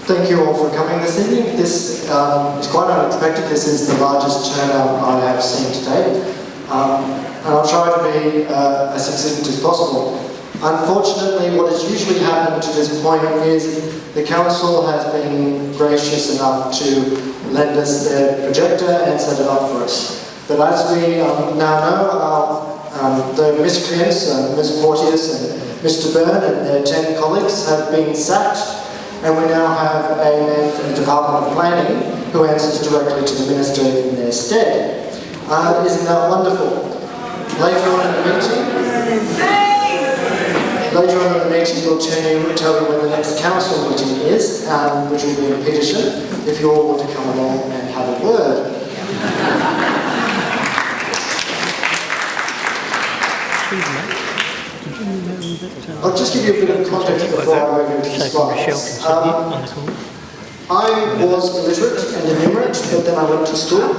Thank you all for coming this evening. This is quite unexpected. This is the largest turnout I have seen today. And I'll try to be as succinct as possible. Unfortunately, what has usually happened to this point is the council has been gracious enough to lend us their projector and set it up for us. But as we now know, the miscreants, Ms. Porteous and Mr. Byrne and their 10 colleagues have been sacked, and we now have a man from the Department of Planning who answers directly to the Minister in their stead. Isn't that wonderful? Later on in the meeting, we'll tell you when the next council meeting is, which will be in Petersham, if you all want to come along and have a word. I'll just give you a bit of context before I move into the slides. I was illiterate and illiterate, but then I went to school.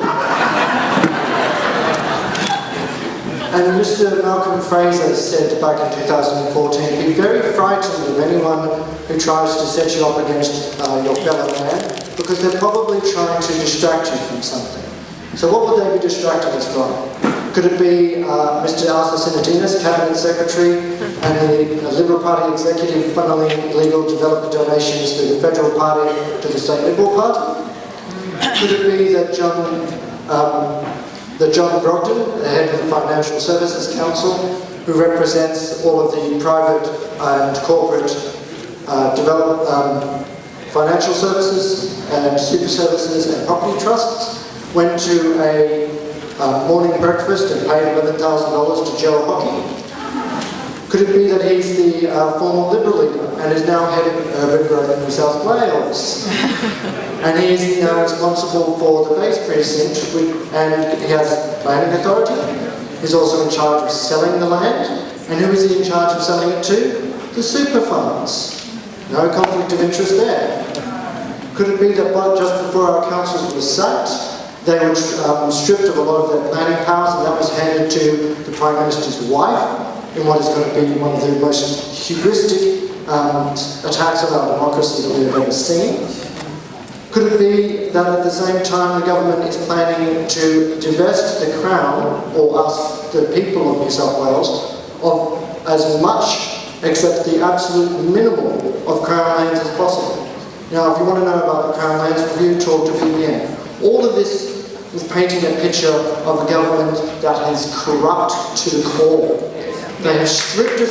And Mr. Malcolm Fraser said back in 2014, be very frightened of anyone who tries to set you up against your fellow man, because they're probably trying to distract you from something. So what would they be distracting us from? Could it be Mr. Arthur Sinodinos, Cabinet Secretary, and the Liberal Party executive funneling illegal developer donations through the Federal Party to the State Liberal Party? Could it be that John Brogden, the head of the Financial Services Council, who represents all of the private and corporate financial services and super services and property trusts, went to a morning breakfast and paid $11,000 to Joe Hockey? Could it be that he's the former Liberal leader and is now head of urban growth in New South Wales? And he is now responsible for the base precinct, and he has planning authority. He's also in charge of selling the land. And who is he in charge of selling it to? The super funds. No conflict of interest there. Could it be that just before our councils were sacked, they were stripped of a lot of their planning powers, and that was handed to the Prime Minister's wife in what is going to be one of the most hubristic attacks on our democracy that we have ever seen? Could it be that at the same time the government is planning to divest the Crown, or us, the people of New South Wales, of as much, except the absolute minimal, of Crown lands as possible? Now, if you want to know about the Crown lands, review, talk to VBN. All of this is painting a picture of a government that is corrupt to the core. They have stripped us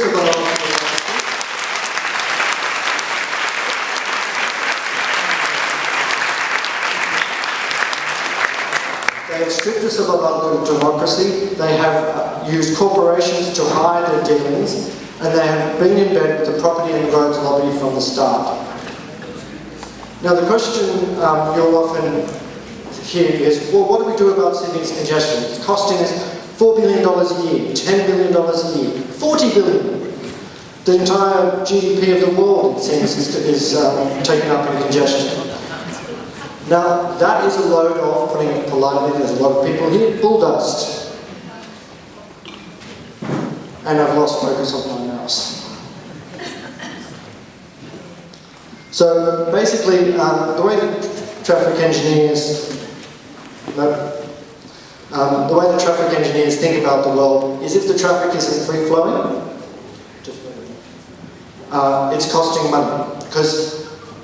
of a lot of democracy. They have used corporations to hide their dealings, and they have been in bed with the property and roads lobby from the start. Now, the question you'll often hear is, well, what do we do about Sydney's congestion? It's costing us $4 billion a year, $10 billion a year, $40 billion. The entire GDP of the world, it seems, is taken up in congestion. Now, that is a load of, putting it politely, there's a lot of people here, bull dust. And I've lost focus of my mouse. So basically, the way that traffic engineers think about the world is if the traffic isn't free-flowing, it's costing money. Because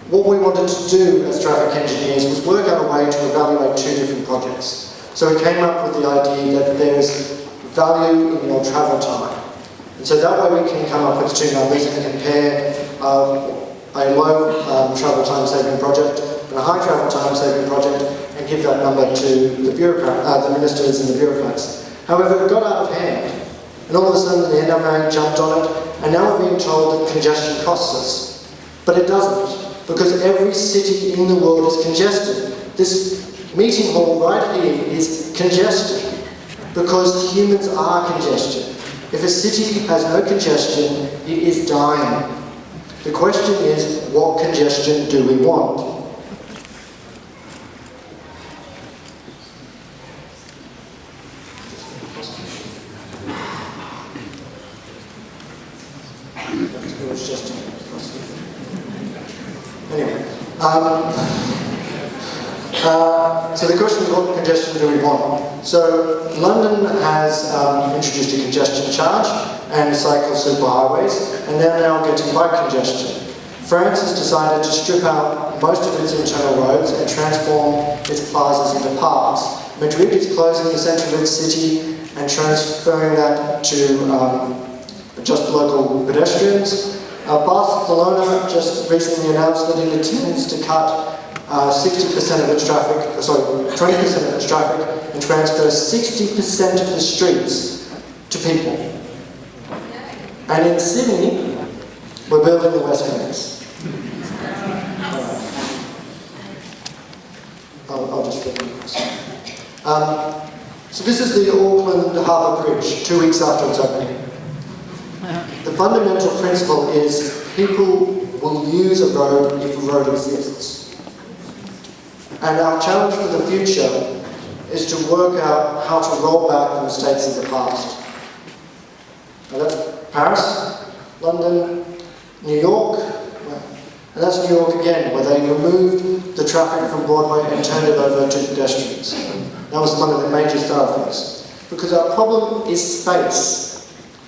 what we wanted to do as traffic engineers was work out a way to evaluate two different projects. So we came up with the idea that there's value in your travel time. And so that way we can come up with two numbers and compare a low travel time saving project and a high travel time saving project, and give that number to the the ministers and the bureaucrats. However, it got out of hand, and all of a sudden the NMA jumped on it, and now we're being told that congestion costs us. But it doesn't, because every city in the world is congested. This meeting hall right here is congested, because humans are congested. If a city has no congestion, it is dying. The question is, what congestion do we want? Anyway, So the question is, what congestion do we want? So London has introduced a congestion charge and cycle superhighways, and they're now getting bike congestion. France has decided to strip out most of its internal roads and transform its plazas into parks. Madrid is closing the centre of its city and transferring that to just local pedestrians. Barcelona just recently announced that it intends to cut 60% of its traffic, 20% of its traffic, and transfer 60% of the streets to people. And in Sydney, we're building the WestConnex. I'll just get this. So this is the Auckland Harbour Bridge, 2 weeks after its opening. The fundamental principle is people will use a road if a road exists. And our challenge for the future is to work out how to roll back the mistakes of the past. And that's Paris, London, New York, and that's New York again, where they removed the traffic from Broadway and turned it over to pedestrians. That was one of the major thoroughfares. Because our problem is space.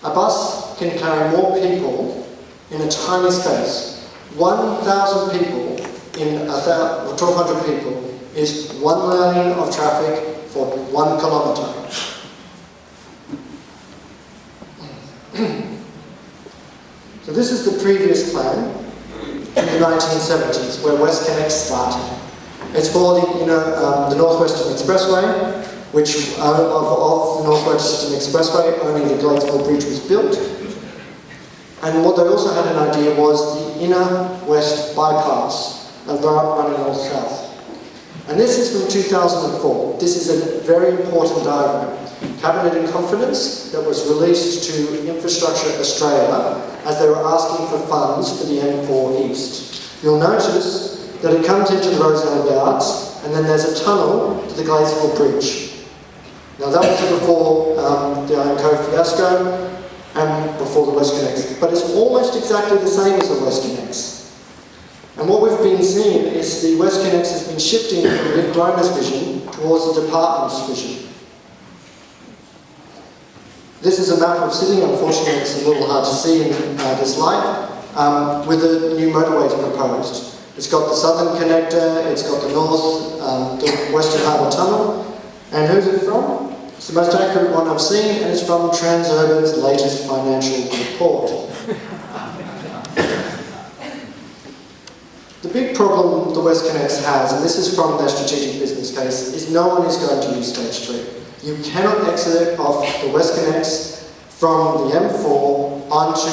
A bus can carry more people in a tiny space. 1,000 people in 1,200 people is one lane of traffic for 1 kilometre. So this is the previous plan in the 1970s, where WestConnex started. It's for the North Western Expressway, which of the North Western Expressway, only the Gladesville Bridge was built. And what they also had an idea was the inner west bypass, a route running north-south. And this is from 2004. This is a very important diagram. Cabinet in confidence that was released to Infrastructure Australia as they were asking for funds for the M4 East. You'll notice that it comes into the Roselle Yards, and then there's a tunnel to the Gladesville Bridge. Now that was before the Iron Cove fiasco and before the WestConnex, but it's almost exactly the same as the WestConnex. And what we've been seeing is the WestConnex has been shifting from Nick Groner's vision towards the department's vision. This is a map of Sydney. Unfortunately, it's a little hard to see in this light, with the new motorways proposed. It's got the southern connector, it's got the north, the Western Harbour Tunnel. And who's it from? It's the most accurate one I've seen, and it's from Transurban's latest financial report. The big problem the WestConnex has, and this is from their strategic business case, is no one is going to use Stage 3. You cannot exit off the WestConnex from the M4 onto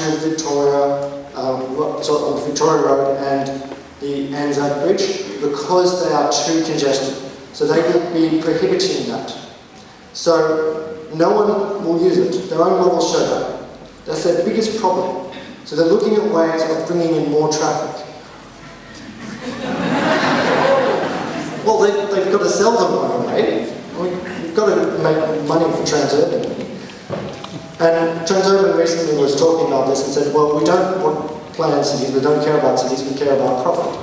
Victoria Road and the Anzac Bridge because they are too congested. So they will be prohibiting that. So no one will use it. Their own models show that. That's their biggest problem. So they're looking at ways of bringing in more traffic. Well, they've got to sell them one way. We've got to make money for Transurban. And Transurban recently was talking about this and said, well, we don't want planned cities, we don't care about cities, we care about profit.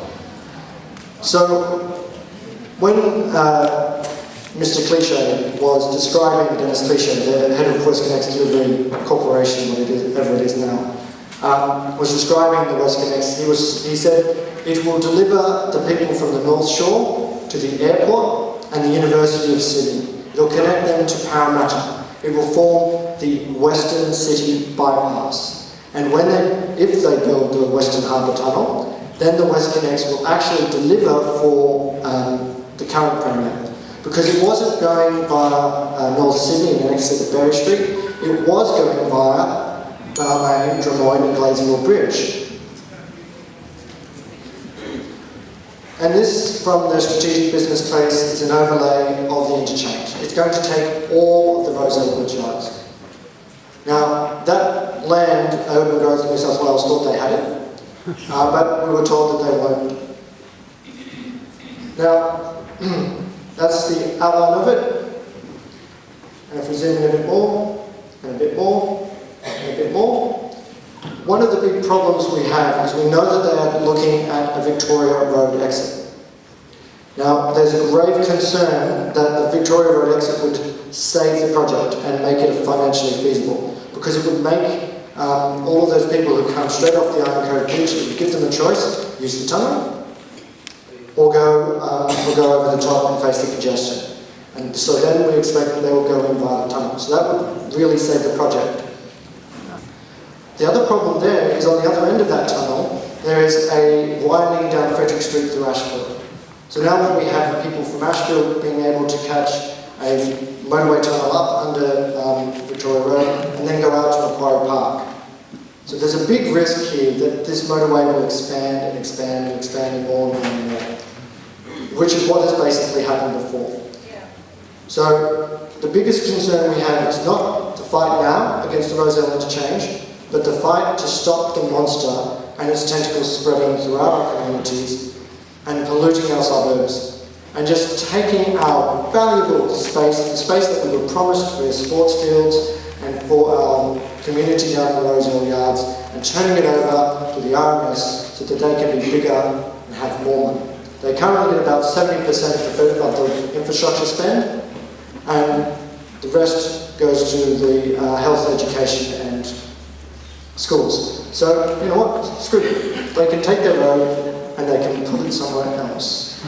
So when Mr. Cliche was describing, Dennis Cliche, the head of WestConnex Delivery Corporation, whatever it is now, was describing the WestConnex, he said, it will deliver the people from the North Shore to the airport and the University of Sydney. It will connect them to Parramatta. It will form the Western City bypass. And if they build the Western Harbour Tunnel, then the WestConnex will actually deliver for the current Premier. Because it wasn't going via North Sydney and the exit of Berry Street, it was going via Balmain, Drummoyne and Gladesville Bridge. And this, from the strategic business case, is an overlay of the interchange. It's going to take all of the Roselle Bridge yards. Now, that land, Urban Growth New South Wales thought they had it, but we were told that they won't. Now, that's the outline of it. And if we zoom in a bit more, and a bit more, and a bit more, one of the big problems we have is we know that they are looking at a Victoria Road exit. Now, there's a grave concern that the Victoria Road exit would save the project and make it financially feasible, because it would make all of those people who come straight off the Iron Cove Beach, if you give them a choice, use the tunnel, or go over the top and face the congestion. And so then we expect that they will go in via the tunnel. So that would really save the project. The other problem there is on the other end of that tunnel, there is a winding down Frederick Street through Ashfield. So now that we have people from Ashfield being able to catch a motorway tunnel up under Victoria Road and then go out to Macquarie Park. So there's a big risk here that this motorway will expand and expand and expand more and more, which is what has basically happened before. So the biggest concern we have is not to fight now against the Rozelle interchange, but the fight to stop the monster and its tentacles spreading throughout our communities and polluting our suburbs, and just taking our valuable space, the space that we were promised for sports fields and for our community down the Rozelle Yards, and turning it over to the RMS so that they can be bigger and have more money. They currently get about 70% of the infrastructure spend, and the rest goes to the health, education and schools. So, you know what? Screw it. They can take their road and they can put it somewhere else.